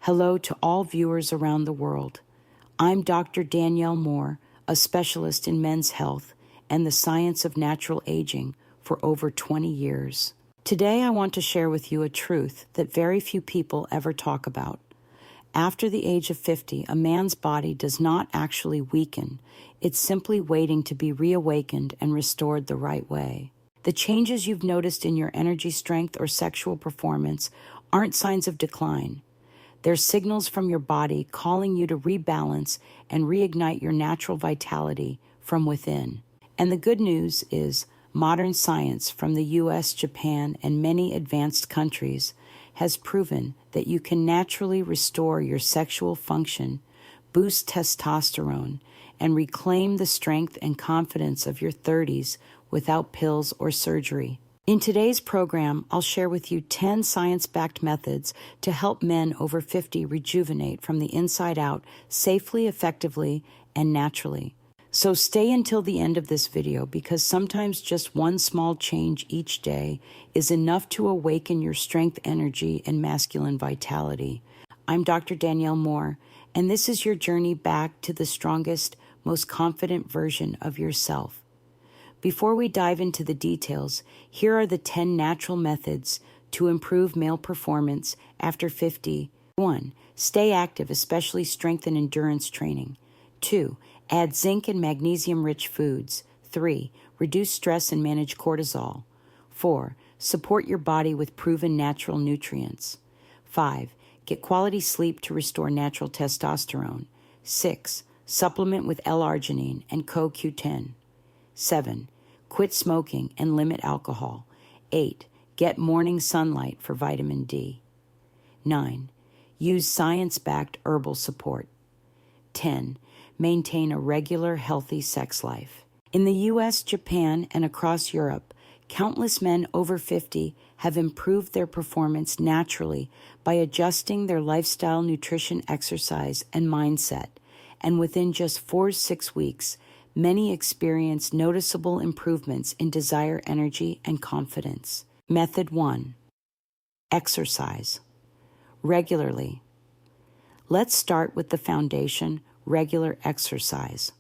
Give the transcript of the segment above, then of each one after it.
Hello to all viewers around the world. I'm Dr. Danielle Moore, a specialist in men's health and the science of natural aging for over 20 years. Today I want to share with you a truth that very few people ever talk about. After the age of 50, a man's body does not actually weaken. It's simply waiting to be reawakened and restored the right way. The changes you've noticed in your energy, strength, or sexual performance aren't signs of decline. They're signals from your body calling you to rebalance and reignite your natural vitality from within. And the good news is modern science from the US, Japan, and many advanced countries has proven that you can naturally restore your sexual function, boost testosterone, and reclaim the strength and confidence of your 30s without pills or surgery. In today's program, I'll share with you 10 science-backed methods to help men over 50 rejuvenate from the inside out safely, effectively, and naturally. So stay until the end of this video because sometimes just one small change each day is enough to awaken your strength, energy, and masculine vitality. I'm Dr. Danielle Moore, and this is your journey back to the strongest, most confident version of yourself. Before we dive into the details, here are the 10 natural methods to improve male performance after 50. 1. Stay active, especially strength and endurance training. 2. Add zinc and magnesium-rich foods. 3. Reduce stress and manage cortisol. 4. Support your body with proven natural nutrients. 5. Get quality sleep to restore natural testosterone. 6. Supplement with L-arginine and CoQ10. 7. Quit smoking and limit alcohol. 8. Get morning sunlight for vitamin D. 9. Use science-backed herbal support. 10. Maintain a regular, healthy sex life. In the US, Japan, and across Europe, countless men over 50 have improved their performance naturally by adjusting their lifestyle, nutrition, exercise, and mindset. And within just 4 to 6 weeks, many experience noticeable improvements in desire, energy, and confidence. Method 1. Exercise. Regularly. Let's start with the foundation, regular exercise.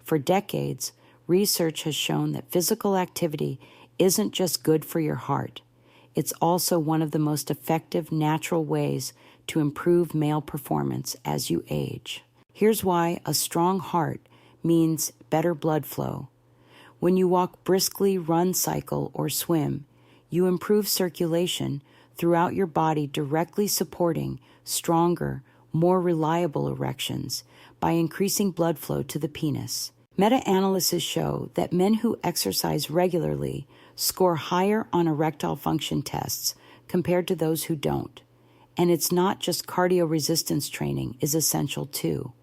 For decades, research has shown that physical activity isn't just good for your heart. It's also one of the most effective natural ways to improve male performance as you age. Here's why a strong heart means better blood flow. When you walk briskly, run, cycle, or swim, you improve circulation throughout your body, directly supporting stronger, more reliable erections by increasing blood flow to the penis. Meta-analyses show that men who exercise regularly score higher on erectile function tests compared to those who don't. And it's not just cardio resistance training is essential too.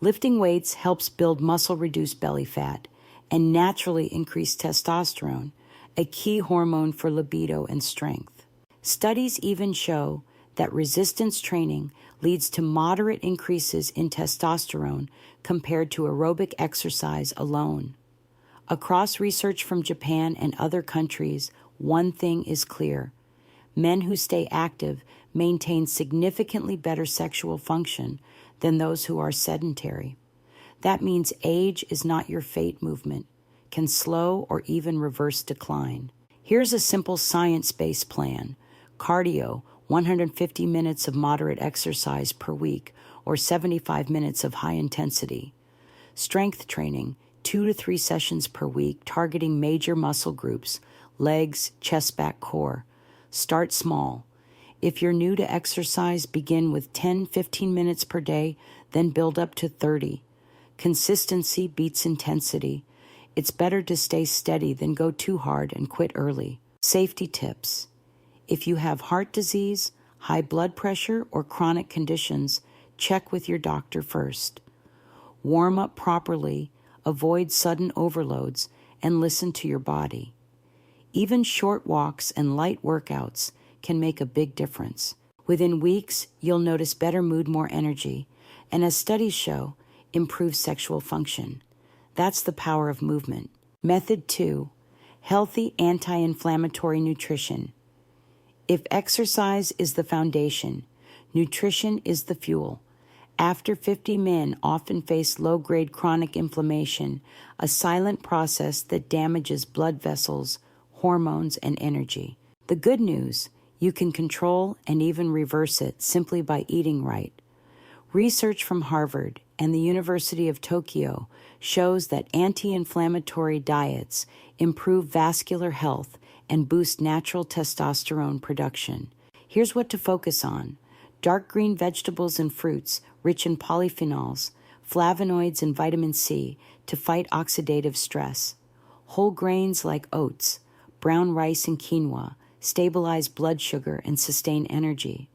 Lifting weights helps build muscle, reduce belly fat, and naturally increase testosterone, a key hormone for libido and strength. Studies even show that resistance training leads to moderate increases in testosterone compared to aerobic exercise alone. Across research from Japan and other countries, one thing is clear. Men who stay active maintain significantly better sexual function than those who are sedentary. That means age is not your fate movement, can slow or even reverse decline. Here's a simple science-based plan. Cardio, 150 minutes of moderate exercise per week or 75 minutes of high intensity. Strength training, 2 to 3 sessions per week targeting major muscle groups, legs, chest, back, core. Start small. If you're new to exercise, begin with 10-15 minutes per day, then build up to 30. Consistency beats intensity. It's better to stay steady than go too hard and quit early. Safety tips. If you have heart disease, high blood pressure, or chronic conditions, check with your doctor first. Warm up properly, avoid sudden overloads, and listen to your body. Even short walks and light workouts can make a big difference. Within weeks, you'll notice better mood, more energy, and as studies show, improved sexual function. That's the power of movement. Method 2. Healthy anti-inflammatory nutrition. If exercise is the foundation, Nutrition is the fuel. After 50, men often face low-grade chronic inflammation, a silent process that damages blood vessels, hormones, and energy. The good news, you can control and even reverse it simply by eating right. Research from Harvard and the University of Tokyo shows that anti-inflammatory diets improve vascular health and boost natural testosterone production. Here's what to focus on. Dark green vegetables and fruits rich in polyphenols, flavonoids, and vitamin C to fight oxidative stress. Whole grains like oats, brown rice, and quinoa stabilize blood sugar and sustain energy.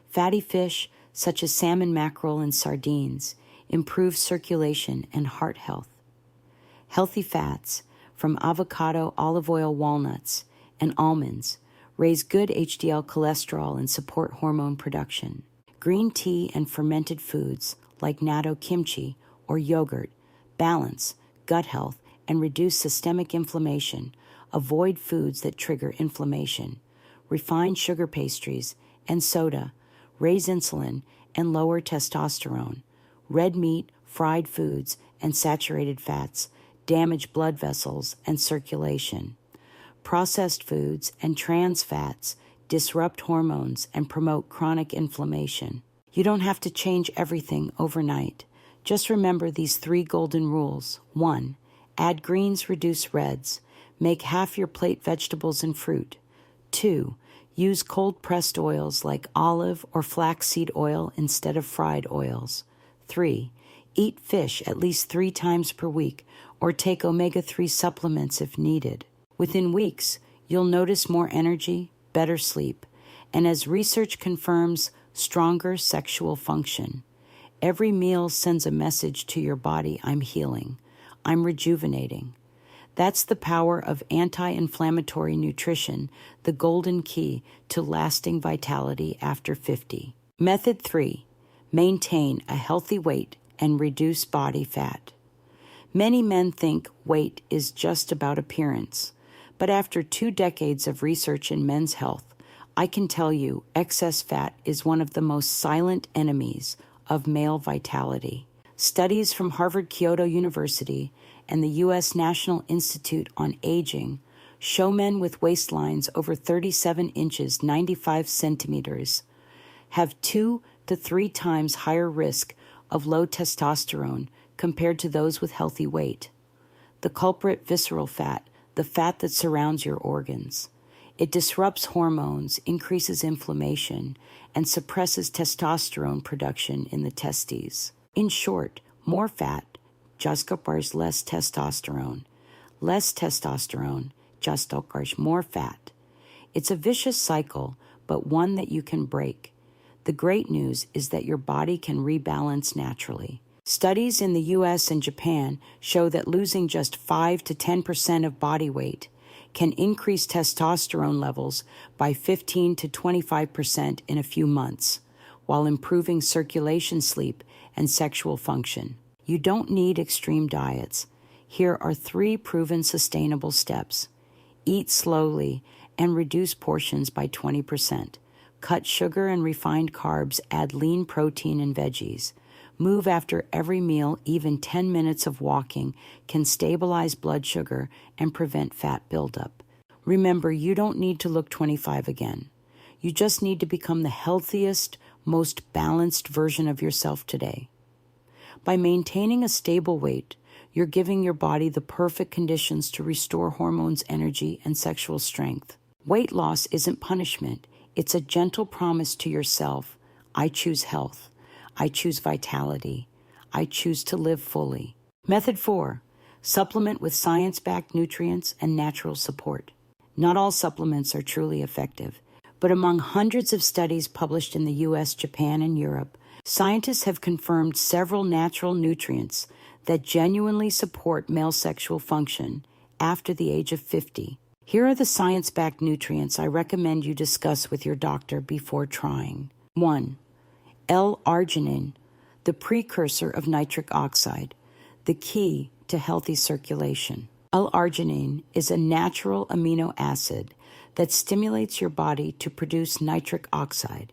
Fatty fish, such as salmon, mackerel, and sardines, improve circulation and heart health. Healthy fats, from avocado, olive oil, walnuts, and almonds, raise good HDL cholesterol and support hormone production. Green tea and fermented foods like natto kimchi or yogurt balance gut health and reduce systemic inflammation. Avoid foods that trigger inflammation. Refined sugar pastries and soda raise insulin and lower testosterone. Red meat, fried foods, and saturated fats damage blood vessels and circulation. Processed foods and trans fats disrupt hormones and promote chronic inflammation. You don't have to change everything overnight. Just remember these 3 golden rules. 1. Add greens, reduce reds. Make half your plate vegetables and fruit. 2. Use cold-pressed oils like olive or flaxseed oil instead of fried oils. 3. Eat fish at least 3 times per week or take omega-3 supplements if needed. Within weeks, you'll notice more energy, better sleep, and as research confirms, stronger sexual function. Every meal sends a message to your body: I'm healing, I'm rejuvenating. That's the power of anti-inflammatory nutrition, the golden key to lasting vitality after 50. Method 3. Maintain a healthy weight and reduce body fat. Many men think weight is just about appearance, but after 2 decades of research in men's health, I can tell you excess fat is one of the most silent enemies of male vitality. Studies from Harvard Kyoto University and the U.S. National Institute on Aging show men with waistlines over 37 inches, 95 centimeters, have 2 to 3 times higher risk of low testosterone compared to those with healthy weight. The culprit: visceral fat, the fat that surrounds your organs. It disrupts hormones, increases inflammation, and suppresses testosterone production in the testes. In short, more fat just requires less testosterone. Less testosterone just requires more fat. It's a vicious cycle, but one that you can break. The great news is that your body can rebalance naturally. Studies in the U.S. and Japan show that losing just 5 to 10% of body weight can increase testosterone levels by 15 to 25% in a few months, while improving circulation, sleep, and sexual function. You don't need extreme diets. Here are 3 proven sustainable steps. Eat slowly and reduce portions by 20%. Cut sugar and refined carbs, add lean protein and veggies. Move after every meal. Even 10 minutes of walking can stabilize blood sugar and prevent fat buildup. Remember, you don't need to look 25 again. You just need to become the healthiest, most balanced version of yourself today. By maintaining a stable weight, you're giving your body the perfect conditions to restore hormones, energy, and sexual strength. Weight loss isn't punishment. It's a gentle promise to yourself: I choose health. I choose vitality. I choose to live fully. Method 4. Supplement with science-backed nutrients and natural support. Not all supplements are truly effective, but among hundreds of studies published in the U.S., Japan, and Europe, scientists have confirmed several natural nutrients that genuinely support male sexual function after the age of 50. Here are the science-backed nutrients I recommend you discuss with your doctor before trying. 1. L-arginine, the precursor of nitric oxide, the key to healthy circulation. L-arginine is a natural amino acid that stimulates your body to produce nitric oxide,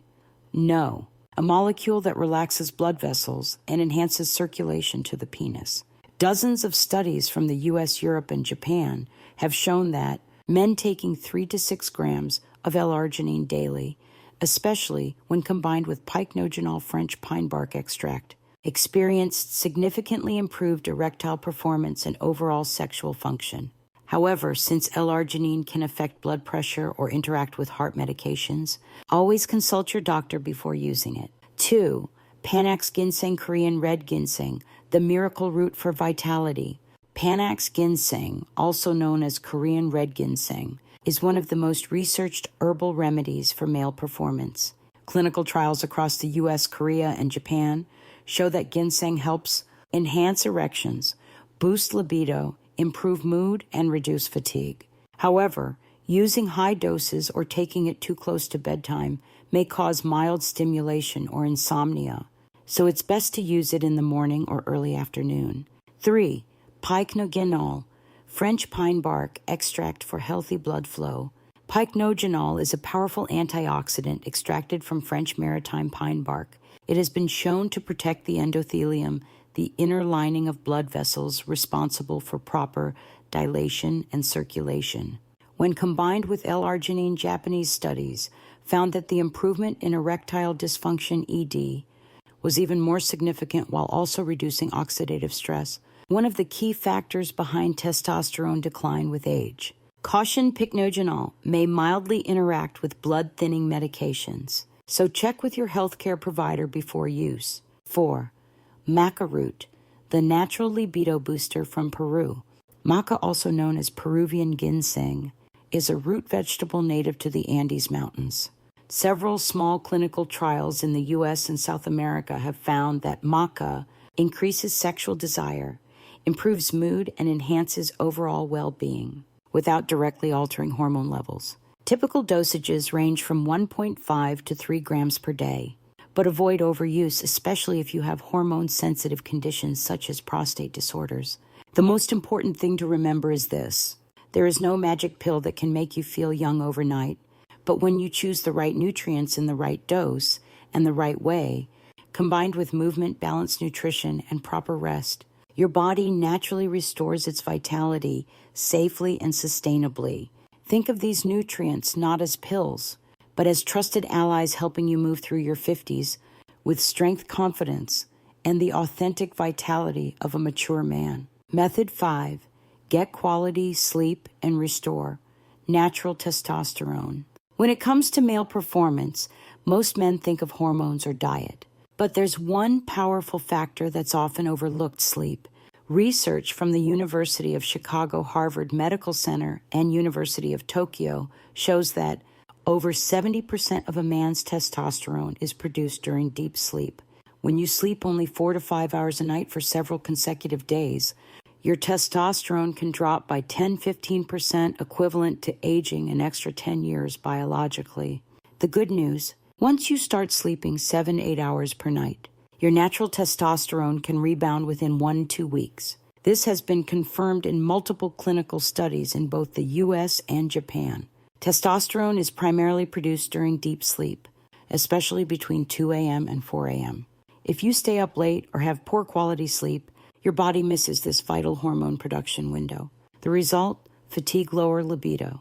No, a molecule that relaxes blood vessels and enhances circulation to the penis. Dozens of studies from the US, Europe, and Japan have shown that men taking 3 to 6 grams of L-arginine daily, especially when combined with pycnogenol French pine bark extract, experienced significantly improved erectile performance and overall sexual function. However, since L-arginine can affect blood pressure or interact with heart medications, always consult your doctor before using it. 2. Panax ginseng Korean red ginseng, the miracle root for vitality. Panax ginseng, also known as Korean red ginseng, is one of the most researched herbal remedies for male performance. Clinical trials across the US, Korea, and Japan show that ginseng helps enhance erections, boost libido, improve mood, and reduce fatigue. However, using high doses or taking it too close to bedtime may cause mild stimulation or insomnia, so it's best to use it in the morning or early afternoon. 3. Pycnogenol, French pine bark extract for healthy blood flow. Pycnogenol is a powerful antioxidant extracted from French maritime pine bark. It has been shown to protect the endothelium, the inner lining of blood vessels responsible for proper dilation and circulation. When combined with L-arginine, Japanese studies found that the improvement in erectile dysfunction ED was even more significant while also reducing oxidative stress, one of the key factors behind testosterone decline with age. Caution: pycnogenol may mildly interact with blood-thinning medications, so check with your healthcare provider before use. 4. Maca root, the natural libido booster from Peru. Maca, also known as Peruvian ginseng, is a root vegetable native to the Andes Mountains. Several small clinical trials in the US and South America have found that maca increases sexual desire, improves mood, and enhances overall well-being without directly altering hormone levels. Typical dosages range from 1.5 to 3 grams per day, but avoid overuse, especially if you have hormone-sensitive conditions such as prostate disorders. The most important thing to remember is this: there is no magic pill that can make you feel young overnight, but when you choose the right nutrients in the right dose and the right way, combined with movement, balanced nutrition, and proper rest, your body naturally restores its vitality safely and sustainably. Think of these nutrients not as pills, but as trusted allies helping you move through your 50s with strength, confidence, and the authentic vitality of a mature man. Method 5. Get quality sleep and restore natural testosterone. When it comes to male performance, most men think of hormones or diet. But there's one powerful factor that's often overlooked: sleep. Research from the University of Chicago, Harvard Medical Center, and University of Tokyo shows that over 70% of a man's testosterone is produced during deep sleep. When you sleep only 4 to 5 hours a night for several consecutive days, your testosterone can drop by 10-15%, equivalent to aging an extra 10 years biologically. The good news: once you start sleeping 7-8 hours per night, your natural testosterone can rebound within 1-2 weeks. This has been confirmed in multiple clinical studies in both the US and Japan. Testosterone is primarily produced during deep sleep, especially between 2 a.m. and 4 a.m. If you stay up late or have poor quality sleep, your body misses this vital hormone production window. The result: fatigue, lower libido,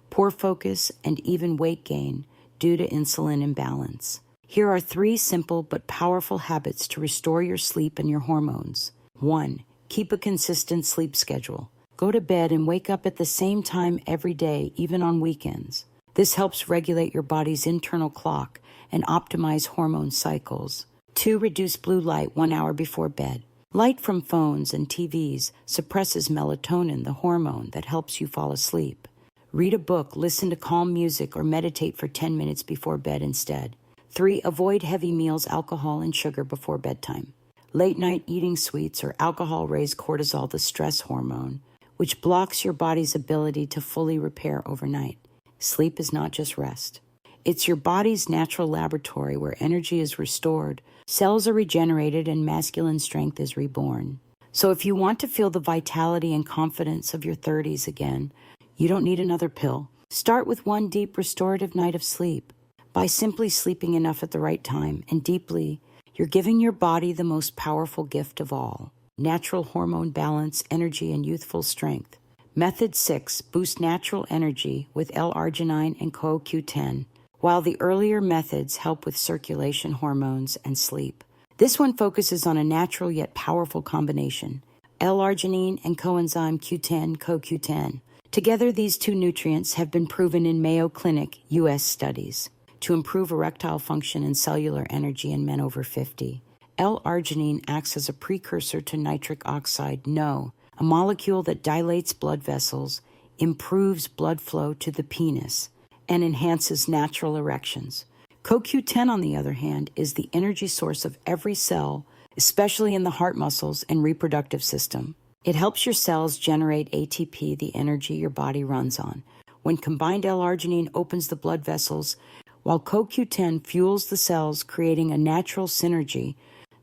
poor focus, and even weight gain due to insulin imbalance. Here are 3 simple but powerful habits to restore your sleep and your hormones. 1. Keep a consistent sleep schedule. Go to bed and wake up at the same time every day, even on weekends. This helps regulate your body's internal clock and optimize hormone cycles. 2. Reduce blue light 1 hour before bed. Light from phones and TVs suppresses melatonin, the hormone that helps you fall asleep. Read a book, listen to calm music, or meditate for 10 minutes before bed instead. 3. Avoid heavy meals, alcohol, and sugar before bedtime. Late-night eating sweets or alcohol raise cortisol, the stress hormone, which blocks your body's ability to fully repair overnight. Sleep is not just rest. It's your body's natural laboratory where energy is restored, cells are regenerated, and masculine strength is reborn. So if you want to feel the vitality and confidence of your 30s again, you don't need another pill. Start with one deep restorative night of sleep. By simply sleeping enough at the right time and deeply, you're giving your body the most powerful gift of all: natural hormone balance, energy, and youthful strength. Method 6, boost natural energy with L-arginine and CoQ10, while the earlier methods help with circulation, hormones, and sleep. This one focuses on a natural yet powerful combination: L-arginine and coenzyme Q10, CoQ10. Together, these two nutrients have been proven in Mayo Clinic U.S. studies to improve erectile function and cellular energy in men over 50. L-arginine acts as a precursor to nitric oxide, NO, a molecule that dilates blood vessels, improves blood flow to the penis, and enhances natural erections. CoQ10, on the other hand, is the energy source of every cell, especially in the heart muscles and reproductive system. It helps your cells generate ATP, the energy your body runs on. When combined, L-arginine opens the blood vessels, while CoQ10 fuels the cells, creating a natural synergy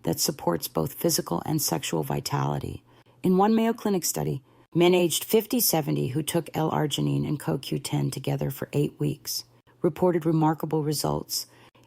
that supports both physical and sexual vitality. In one Mayo Clinic study, men aged 50-70 who took L-arginine and CoQ10 together for 8 weeks reported remarkable results.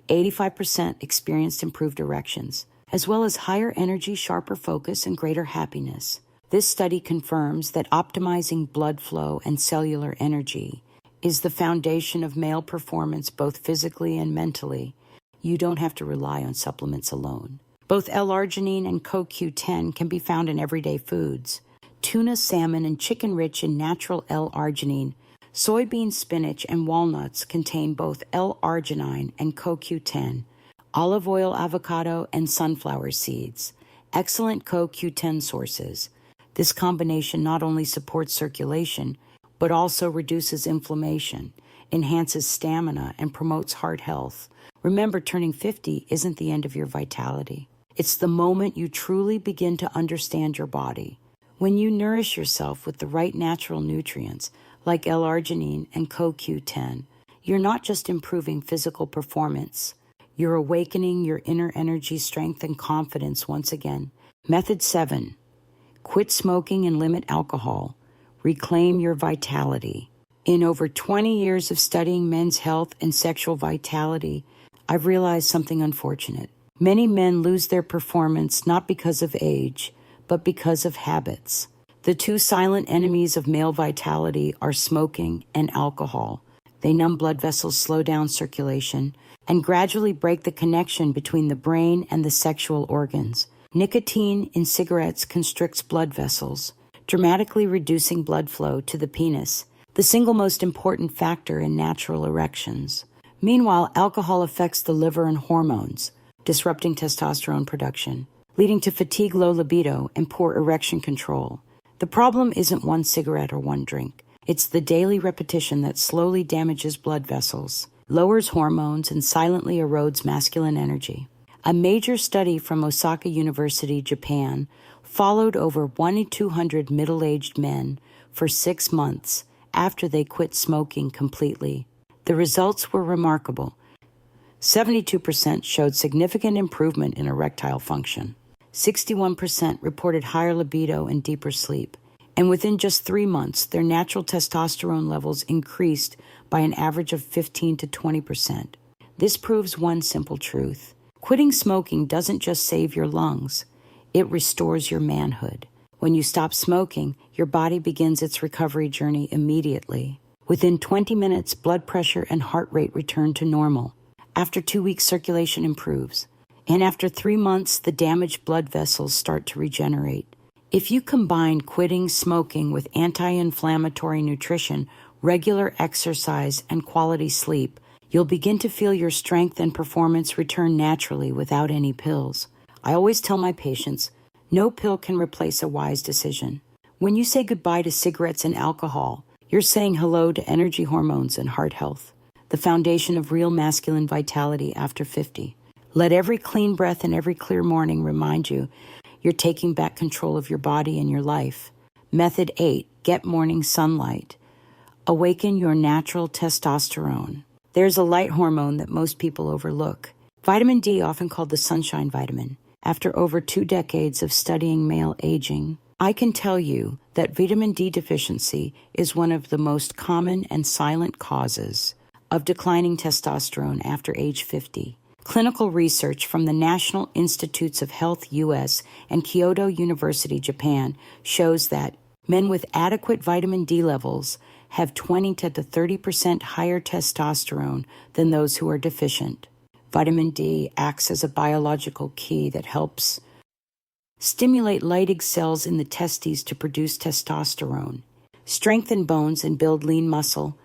85% experienced improved erections, as well as higher energy, sharper focus, and greater happiness. This study confirms that optimizing blood flow and cellular energy is the foundation of male performance, both physically and mentally. You don't have to rely on supplements alone. Both L-arginine and CoQ10 can be found in everyday foods. Tuna, salmon, and chicken rich in natural L-arginine. Soybean, spinach, and walnuts contain both L-arginine and CoQ10. Olive oil, avocado, and sunflower seeds. Excellent CoQ10 sources. This combination not only supports circulation, but also reduces inflammation, enhances stamina, and promotes heart health. Remember, turning 50 isn't the end of your vitality. It's the moment you truly begin to understand your body. When you nourish yourself with the right natural nutrients, like L-arginine and CoQ10, you're not just improving physical performance, you're awakening your inner energy, strength, and confidence once again. Method 7, quit smoking and limit alcohol. Reclaim your vitality. In over 20 years of studying men's health and sexual vitality, I've realized something unfortunate. Many men lose their performance not because of age, but because of habits. The two silent enemies of male vitality are smoking and alcohol. They numb blood vessels, slow down circulation, and gradually break the connection between the brain and the sexual organs. Nicotine in cigarettes constricts blood vessels, dramatically reducing blood flow to the penis, the single most important factor in natural erections. Meanwhile, alcohol affects the liver and hormones, disrupting testosterone production, leading to fatigue, low libido, and poor erection control. The problem isn't one cigarette or one drink. It's the daily repetition that slowly damages blood vessels, lowers hormones, and silently erodes masculine energy. A major study from Osaka University, Japan, followed over 1,200 middle-aged men for 6 months after they quit smoking completely. The results were remarkable. 72% showed significant improvement in erectile function. 61% reported higher libido and deeper sleep. And within just 3 months, their natural testosterone levels increased by an average of 15 to 20%. This proves one simple truth. Quitting smoking doesn't just save your lungs. It restores your manhood. When you stop smoking, your body begins its recovery journey immediately. Within 20 minutes, blood pressure and heart rate return to normal. After 2 weeks, circulation improves. And after 3 months, the damaged blood vessels start to regenerate. If you combine quitting smoking with anti-inflammatory nutrition, regular exercise, and quality sleep, you'll begin to feel your strength and performance return naturally without any pills. I always tell my patients, no pill can replace a wise decision. When you say goodbye to cigarettes and alcohol, you're saying hello to energy, hormones, and heart health, the foundation of real masculine vitality after 50. Let every clean breath and every clear morning remind you you're taking back control of your body and your life. Method 8, get morning sunlight. Awaken your natural testosterone. There's a light hormone that most people overlook. Vitamin D, often called the sunshine vitamin. After over 2 decades of studying male aging, I can tell you that vitamin D deficiency is one of the most common and silent causes of declining testosterone after age 50. Clinical research from the National Institutes of Health US and Kyoto University, Japan, shows that men with adequate vitamin D levels have 20 to 30% higher testosterone than those who are deficient. Vitamin D acts as a biological key that helps stimulate Leydig cells in the testes to produce testosterone, strengthen bones and build lean muscle,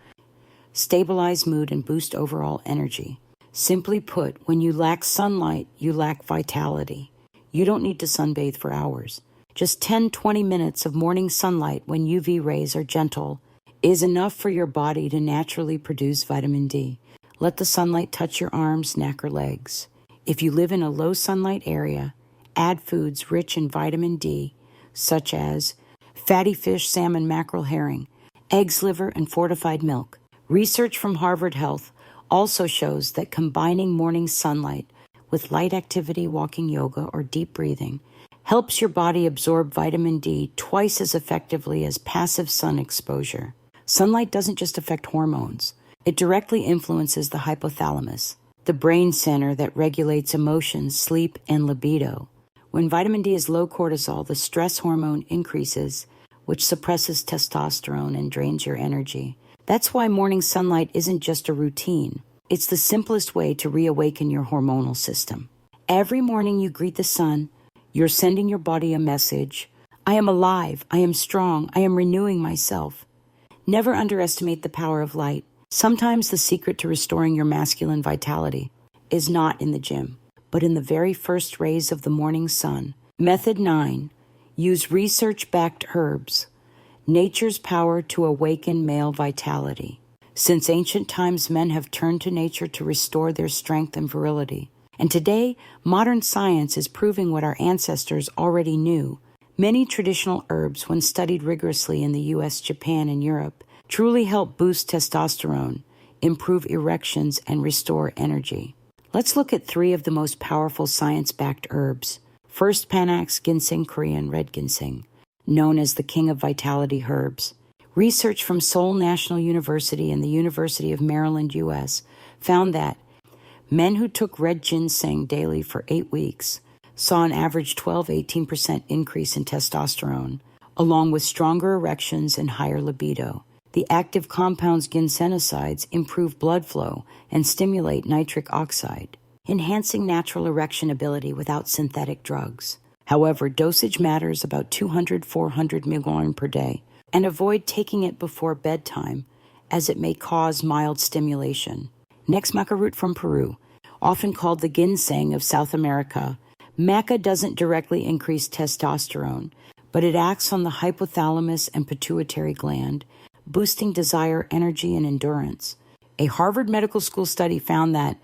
stabilize mood, and boost overall energy. Simply put, when you lack sunlight, you lack vitality. You don't need to sunbathe for hours. Just 10-20 minutes of morning sunlight when UV rays are gentle is enough for your body to naturally produce vitamin D. Let the sunlight touch your arms, neck, or legs. If you live in a low sunlight area, add foods rich in vitamin D, such as fatty fish, salmon, mackerel, herring, eggs, liver, and fortified milk. Research from Harvard Health also shows that combining morning sunlight with light activity, walking, yoga, or deep breathing helps your body absorb vitamin D twice as effectively as passive sun exposure. Sunlight doesn't just affect hormones. It directly influences the hypothalamus, the brain center that regulates emotions, sleep, and libido. When vitamin D is low cortisol, the stress hormone increases, which suppresses testosterone and drains your energy. That's why morning sunlight isn't just a routine. It's the simplest way to reawaken your hormonal system. Every morning you greet the sun, you're sending your body a message. I am alive. I am strong. I am renewing myself. Never underestimate the power of light. Sometimes the secret to restoring your masculine vitality is not in the gym, but in the very first rays of the morning sun. Method 9. Use research-backed herbs. Nature's power to awaken male vitality. Since ancient times, men have turned to nature to restore their strength and virility. And today, modern science is proving what our ancestors already knew. Many traditional herbs, when studied rigorously in the US, Japan, and Europe, truly help boost testosterone, improve erections, and restore energy. Let's look at 3 of the most powerful science-backed herbs. First, Panax ginseng, Korean red ginseng, known as the king of vitality herbs. Research from Seoul National University and the University of Maryland, US, found that men who took red ginseng daily for 8 weeks saw an average 12-18% increase in testosterone, along with stronger erections and higher libido. The active compounds ginsenosides improve blood flow and stimulate nitric oxide, enhancing natural erection ability without synthetic drugs. However, dosage matters, about 200-400 milligrams per day, and avoid taking it before bedtime, as it may cause mild stimulation. Next, maca root from Peru, often called the ginseng of South America. Maca doesn't directly increase testosterone, but it acts on the hypothalamus and pituitary gland, boosting desire, energy, and endurance. A Harvard Medical School study found that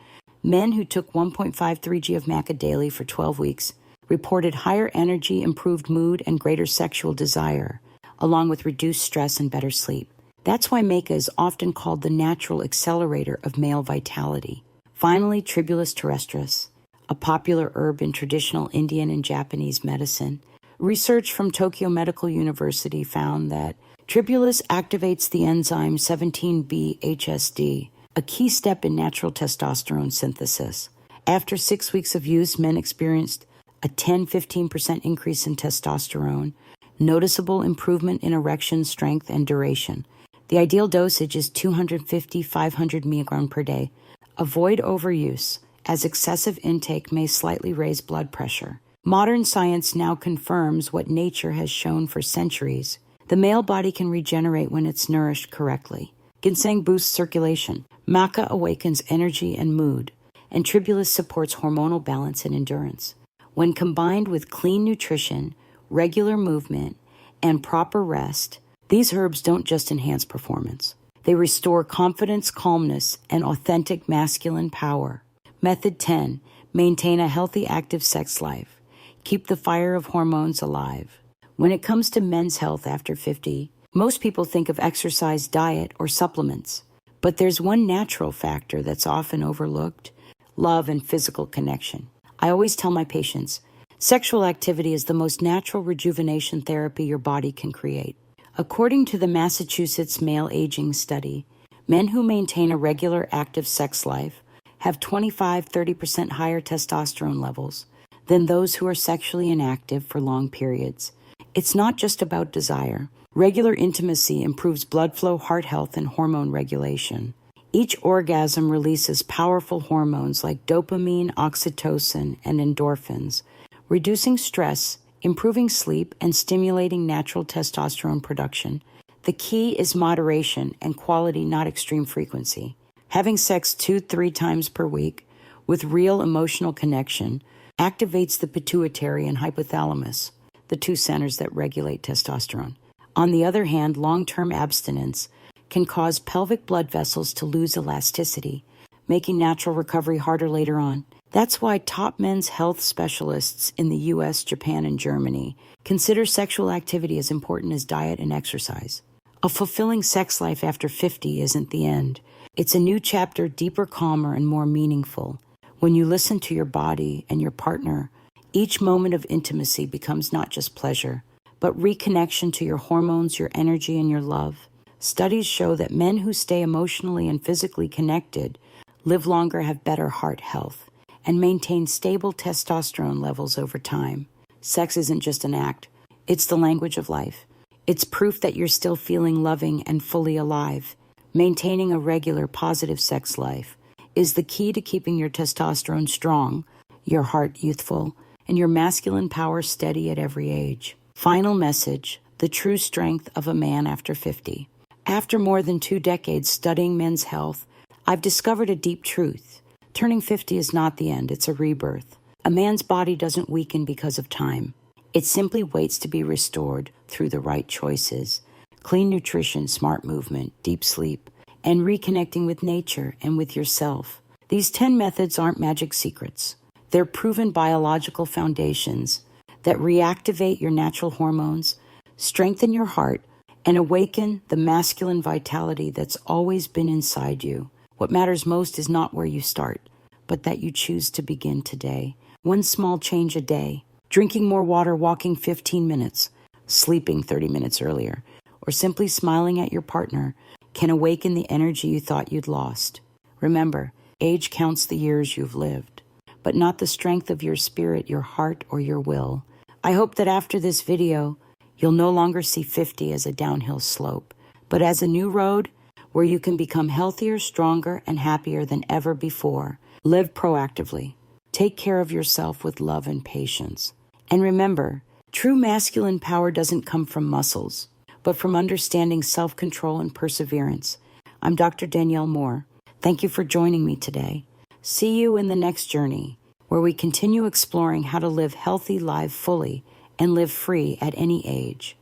men who took 1.53 g of maca daily for 12 weeks reported higher energy, improved mood, and greater sexual desire, along with reduced stress and better sleep. That's why maca is often called the natural accelerator of male vitality. Finally, Tribulus terrestris, a popular herb in traditional Indian and Japanese medicine. Research from Tokyo Medical University found that Tribulus activates the enzyme 17-BHSD, a key step in natural testosterone synthesis. After 6 weeks of use, men experienced a 10-15% increase in testosterone, noticeable improvement in erection strength and duration. The ideal dosage is 250-500 milligrams per day. Avoid overuse, as excessive intake may slightly raise blood pressure. Modern science now confirms what nature has shown for centuries. The male body can regenerate when it's nourished correctly. Ginseng boosts circulation. Maca awakens energy and mood. And Tribulus supports hormonal balance and endurance. When combined with clean nutrition, regular movement, and proper rest, these herbs don't just enhance performance. They restore confidence, calmness, and authentic masculine power. Method 10. Maintain a healthy, active sex life. Keep the fire of hormones alive. When it comes to men's health after 50, most people think of exercise, diet, or supplements. But there's one natural factor that's often overlooked: love and physical connection. I always tell my patients, sexual activity is the most natural rejuvenation therapy your body can create. According to the Massachusetts Male Aging Study, Men who maintain a regular active sex life have 25-30% higher testosterone levels than those who are sexually inactive for long periods. It's not just about desire. Regular intimacy improves blood flow, heart health, and hormone regulation. Each orgasm releases powerful hormones like dopamine, oxytocin, and endorphins, reducing stress, improving sleep, and stimulating natural testosterone production. The key is moderation and quality, not extreme frequency. Having sex 2-3 times per week with real emotional connection activates the pituitary and hypothalamus, the two centers that regulate testosterone. On the other hand, long-term abstinence can cause pelvic blood vessels to lose elasticity, making natural recovery harder later on. That's why top men's health specialists in the US, Japan, and Germany consider sexual activity as important as diet and exercise. A fulfilling sex life after 50 isn't the end. It's a new chapter, deeper, calmer, and more meaningful. When you listen to your body and your partner, each moment of intimacy becomes not just pleasure, but reconnection to your hormones, your energy, and your love. Studies show that men who stay emotionally and physically connected live longer, have better heart health, and maintain stable testosterone levels over time. Sex isn't just an act. It's the language of life. It's proof that you're still feeling loving and fully alive. Maintaining a regular, positive sex life is the key to keeping your testosterone strong, your heart youthful, and your masculine power steady at every age. Final message: the true strength of a man after 50. After more than 2 decades studying men's health, I've discovered a deep truth. Turning 50 is not the end, it's a rebirth. A man's body doesn't weaken because of time. It simply waits to be restored through the right choices: clean nutrition, smart movement, deep sleep, and reconnecting with nature and with yourself. These 10 methods aren't magic secrets. They're proven biological foundations that reactivate your natural hormones, strengthen your heart, and awaken the masculine vitality that's always been inside you. What matters most is not where you start, but that you choose to begin today. One small change a day: drinking more water, walking 15 minutes, sleeping 30 minutes earlier, or simply smiling at your partner can awaken the energy you thought you'd lost. Remember, age counts the years you've lived, but not the strength of your spirit, your heart, or your will. I hope that after this video, you'll no longer see 50 as a downhill slope, but as a new road where you can become healthier, stronger, and happier than ever before. Live proactively. Take care of yourself with love and patience. And remember, true masculine power doesn't come from muscles, but from understanding self-control and perseverance. I'm Dr. Danielle Moore. Thank you for joining me today. See you in the next journey, where we continue exploring how to live healthy lives fully and live free at any age.